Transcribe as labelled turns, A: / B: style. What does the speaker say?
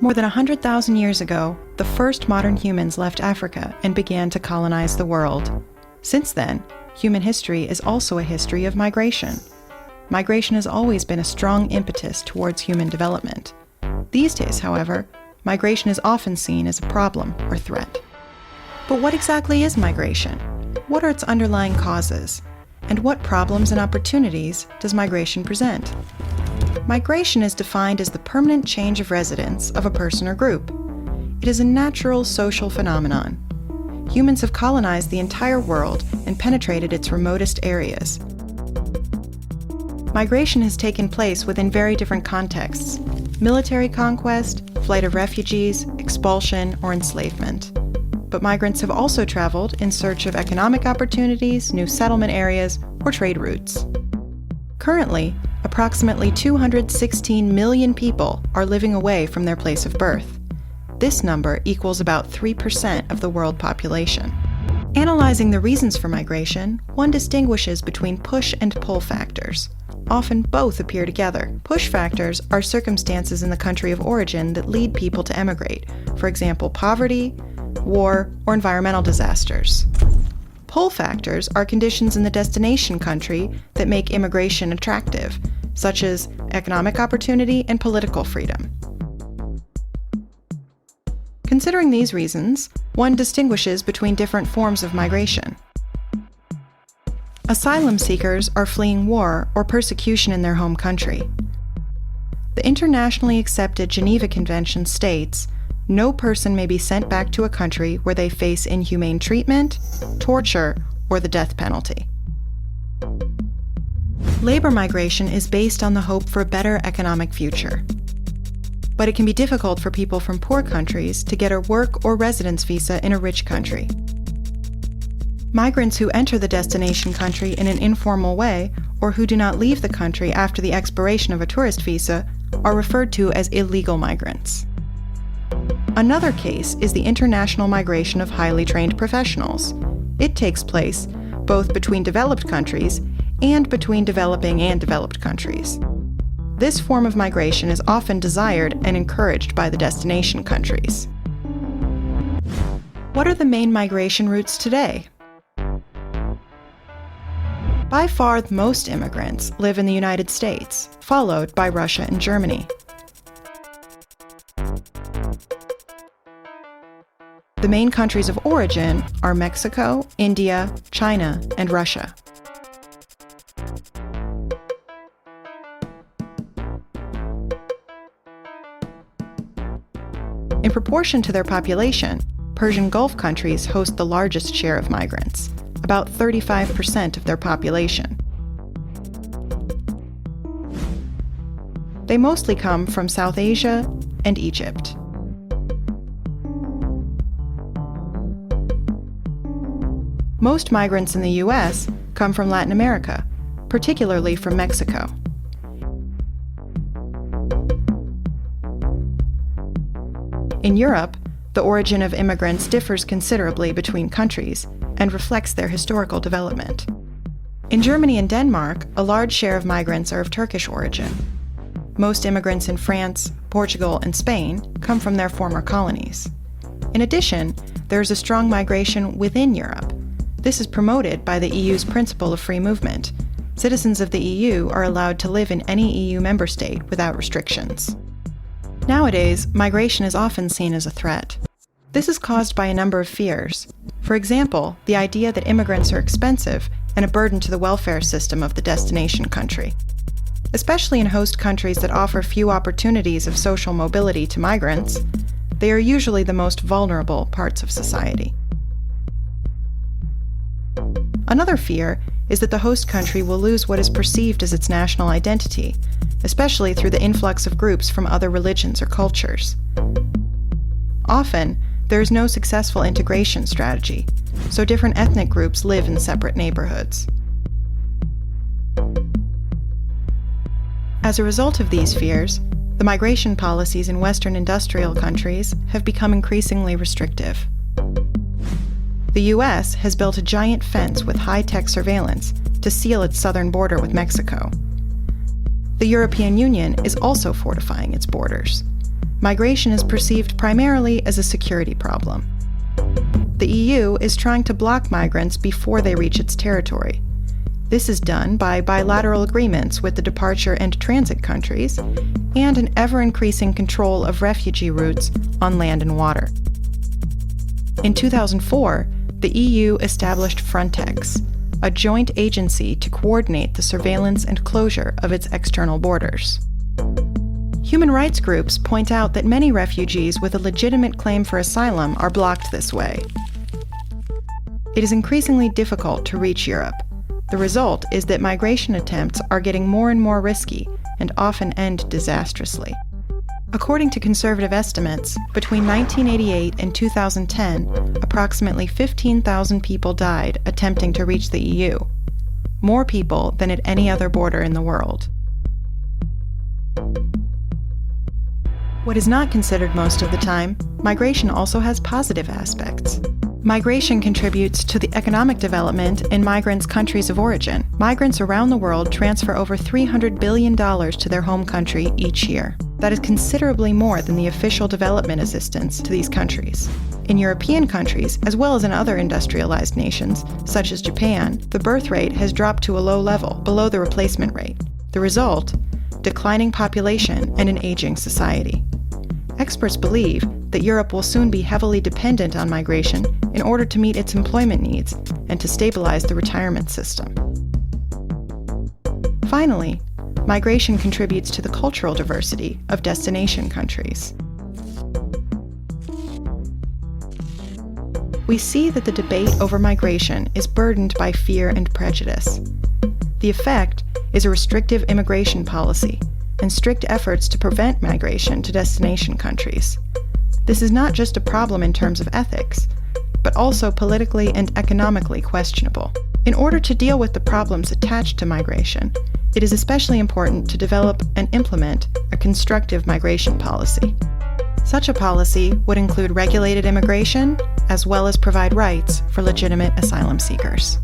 A: More than 100,000 years ago, the first modern humans left Africa and began to colonize the world. Since then, human history is also a history of migration. Migration has always been a strong impetus towards human development. These days, however, migration is often seen as a problem or threat. But what exactly is migration? What are its underlying causes? And what problems and opportunities does migration present? Migration is defined as the permanent change of residence of a person or group. It is a natural social phenomenon. Humans have colonized the entire world and penetrated its remotest areas. Migration has taken place within very different contexts: military conquest, flight of refugees, expulsion, or enslavement. But migrants have also traveled in search of economic opportunities, new settlement areas, or trade routes. Currently, approximately 216 million people are living away from their place of birth. This number equals about 3% of the world population. Analyzing the reasons for migration, one distinguishes between push and pull factors. Often both appear together. Push factors are circumstances in the country of origin that lead people to emigrate, for example, poverty, war, or environmental disasters. Pull factors are conditions in the destination country that make immigration attractive, such as economic opportunity and political freedom. Considering these reasons, one distinguishes between different forms of migration. Asylum seekers are fleeing war or persecution in their home country. The internationally accepted Geneva Convention states, no person may be sent back to a country where they face inhumane treatment, torture, or the death penalty. Labor migration is based on the hope for a better economic future. But it can be difficult for people from poor countries to get a work or residence visa in a rich country. Migrants who enter the destination country in an informal way, or who do not leave the country after the expiration of a tourist visa, are referred to as illegal migrants. Another case is the international migration of highly trained professionals. It takes place both between developed countries and between developing and developed countries. This form of migration is often desired and encouraged by the destination countries. What are the main migration routes today? By far, most immigrants live in the United States, followed by Russia and Germany. The main countries of origin are Mexico, India, China, and Russia. In proportion to their population, Persian Gulf countries host the largest share of migrants, about 35% of their population. They mostly come from South Asia and Egypt. Most migrants in the U.S. come from Latin America, particularly from Mexico. In Europe, the origin of immigrants differs considerably between countries and reflects their historical development. In Germany and Denmark, a large share of migrants are of Turkish origin. Most immigrants in France, Portugal, and Spain come from their former colonies. In addition, there is a strong migration within Europe. This is promoted by the EU's principle of free movement. Citizens of the EU are allowed to live in any EU member state without restrictions. Nowadays, migration is often seen as a threat. This is caused by a number of fears. For example, the idea that immigrants are expensive and a burden to the welfare system of the destination country. Especially in host countries that offer few opportunities of social mobility to migrants, they are usually the most vulnerable parts of society. Another fear is that the host country will lose what is perceived as its national identity, especially through the influx of groups from other religions or cultures. Often, there is no successful integration strategy, so different ethnic groups live in separate neighborhoods. As a result of these fears, the migration policies in Western industrial countries have become increasingly restrictive. The U.S. has built a giant fence with high-tech surveillance to seal its southern border with Mexico. The European Union is also fortifying its borders. migration is perceived primarily as a security problem. The EU is trying to block migrants before they reach its territory. This is done by bilateral agreements with the departure and transit countries and an ever-increasing control of refugee routes on land and water. In 2004, the EU established Frontex, a joint agency to coordinate the surveillance and closure of its external borders. Human rights groups point out that many refugees with a legitimate claim for asylum are blocked this way. It is increasingly difficult to reach Europe. The result is that migration attempts are getting more and more risky and often end disastrously. According to conservative estimates, between 1988 and 2010, approximately 15,000 people died attempting to reach the EU, more people than at any other border in the world. What is not considered most of the time, migration also has positive aspects. Migration contributes to the economic development in migrants' countries of origin. Migrants around the world transfer over $300 billion to their home country each year. That is considerably more than the official development assistance to these countries. In European countries, as well as in other industrialized nations, such as Japan, the birth rate has dropped to a low level, below the replacement rate. The result? Declining population and an aging society. Experts believe that Europe will soon be heavily dependent on migration in order to meet its employment needs and to stabilize the retirement system. Finally, migration contributes to the cultural diversity of destination countries. We see that the debate over migration is burdened by fear and prejudice. The effect is a restrictive immigration policy and strict efforts to prevent migration to destination countries. This is not just a problem in terms of ethics, but also politically and economically questionable. In order to deal with the problems attached to migration, it is especially important to develop and implement a constructive migration policy. Such a policy would include regulated immigration, as well as provide rights for legitimate asylum seekers.